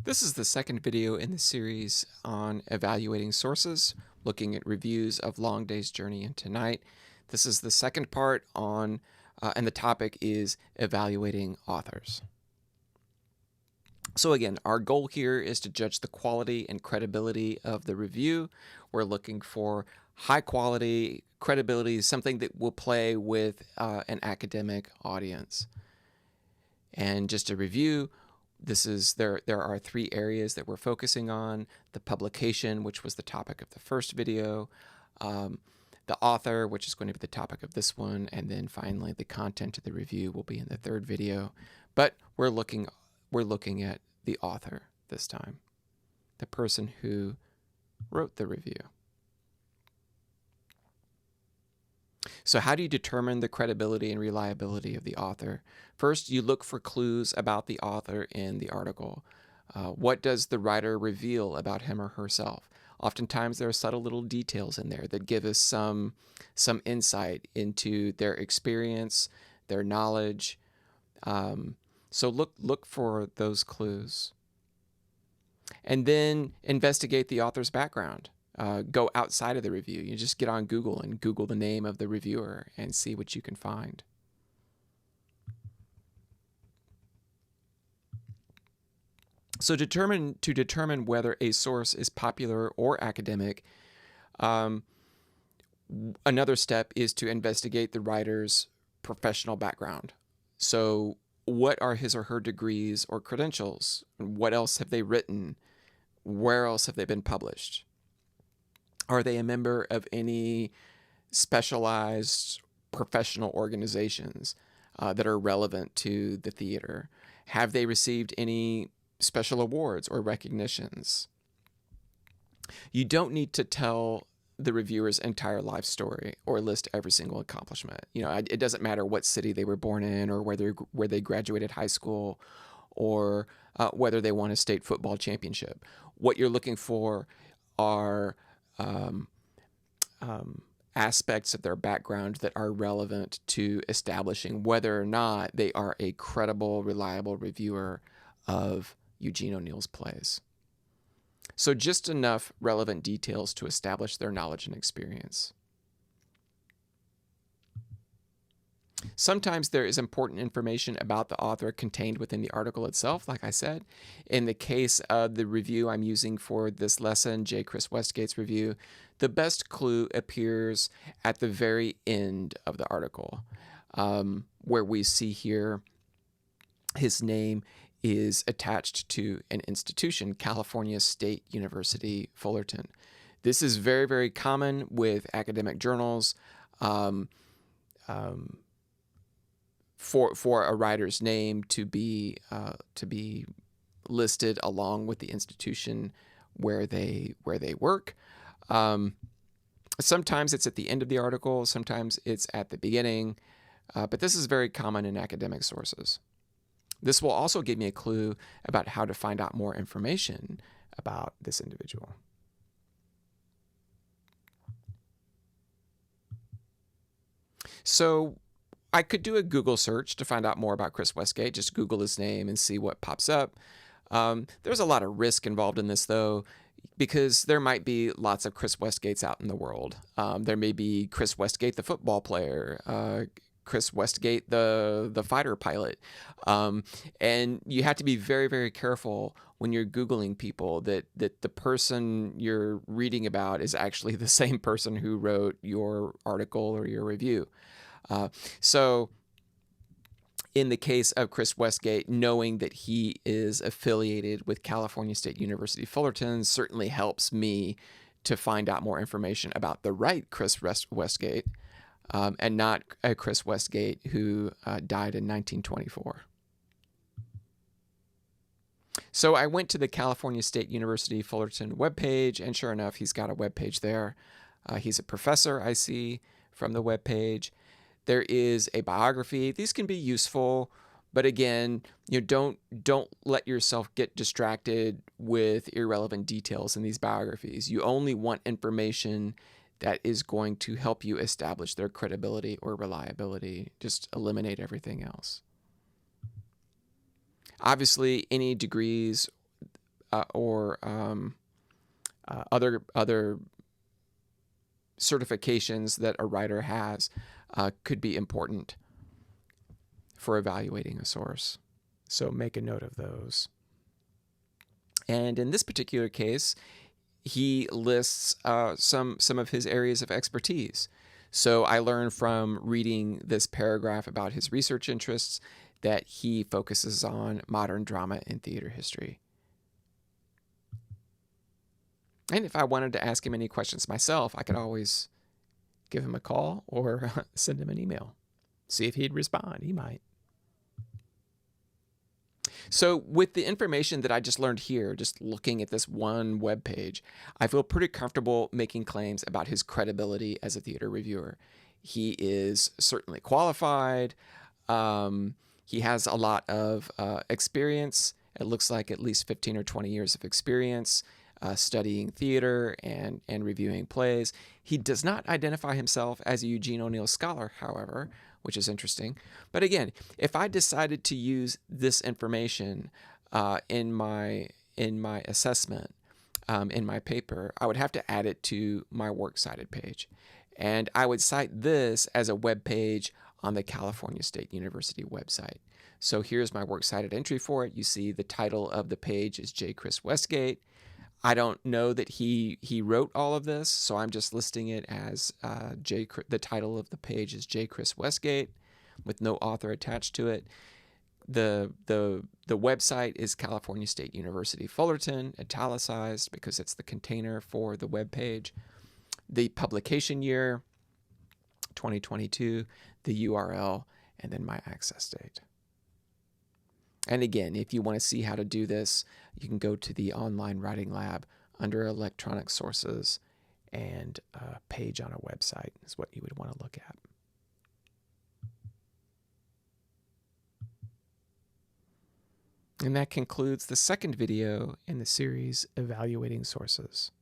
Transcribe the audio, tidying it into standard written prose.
This is the second video in the series on evaluating sources, looking at reviews of Long Day's Journey into Night. This is the second part on, and the topic is evaluating authors. So again, our goal here is to judge the quality and credibility of the review. We're looking for high quality, credibility, something that will play with an academic audience. And just to review, there are three areas that we're focusing on: the publication, which was the topic of the first video, the author, which is going to be the topic of this one, and then finally the content of the review will be in the third video. But we're looking at the author this time, the person who wrote the review. So how do you determine the credibility and reliability of the author? First, you look for clues about the author in the article. What does the writer reveal about him or herself? Oftentimes there are subtle little details in there that give us some insight into their experience, their knowledge. So look for those clues. And then investigate the author's background. Go outside of the review. You just get on Google and Google the name of the reviewer and see what you can find. So to determine whether a source is popular or academic, another step is to investigate the writer's professional background. So what are his or her degrees or credentials? What else have they written? Where else have they been published? Are they a member of any specialized professional organizations that are relevant to the theater? Have they received any special awards or recognitions? You don't need to tell the reviewer's entire life story or list every single accomplishment. It doesn't matter what city they were born in, or where they graduated high school, or whether they won a state football championship. What you're looking for are aspects of their background that are relevant to establishing whether or not they are a credible, reliable reviewer of Eugene O'Neill's plays. So just enough relevant details to establish their knowledge and experience. Sometimes there is important information about the author contained within the article itself, like I said. In the case of the review I'm using for this lesson, J. Chris Westgate's review, the best clue appears at the very end of the article, where we see here his name is attached to an institution, California State University, Fullerton. This is very, very common with academic journals. For a writer's name to be listed along with the institution where they work. Sometimes it's at the end of the article, sometimes it's at the beginning, but this is very common in academic sources. This will also give me a clue about how to find out more information about this individual. So I could do a Google search to find out more about Chris Westgate. Just Google his name and see what pops up. There's a lot of risk involved in this, though, because there might be lots of Chris Westgates out in the world. There may be Chris Westgate, the football player, Chris Westgate, the fighter pilot. And you have to be very, very careful when you're Googling people that the person you're reading about is actually the same person who wrote your article or your review. So in the case of Chris Westgate, knowing that he is affiliated with California State University Fullerton certainly helps me to find out more information about the right Chris Westgate, and not a Chris Westgate who died in 1924. So I went to the California State University Fullerton webpage, and sure enough, he's got a webpage there. He's a professor, I see, from the webpage. There is a biography. These can be useful, but again, don't let yourself get distracted with irrelevant details in these biographies. You only want information that is going to help you establish their credibility or reliability. Just eliminate everything else. Obviously, any degrees other certifications that a writer has could be important for evaluating a source. So make a note of those. And in this particular case, he lists some of his areas of expertise. So I learned from reading this paragraph about his research interests that he focuses on modern drama and theater history. And if I wanted to ask him any questions myself, I could always give him a call or send him an email. See if he'd respond. He might. So with the information that I just learned here, just looking at this one web page, I feel pretty comfortable making claims about his credibility as a theater reviewer. He is certainly qualified. He has a lot of experience. It looks like at least 15 or 20 years of experience studying theater and reviewing plays. He does not identify himself as a Eugene O'Neill scholar, however, which is interesting. But again, if I decided to use this information in my assessment, in my paper, I would have to add it to my works cited page. And I would cite this as a web page on the California State University website. So here's my works cited entry for it. You see the title of the page is J. Chris Westgate. I don't know that he wrote all of this, so I'm just listing it as the title of the page is J. Chris Westgate with no author attached to it. The website is California State University Fullerton, italicized because it's the container for the web page. The publication year, 2022, the URL, and then my access date. And again, if you want to see how to do this, you can go to the online writing lab under electronic sources, and a page on a website is what you would want to look at. And that concludes the second video in the series Evaluating Sources.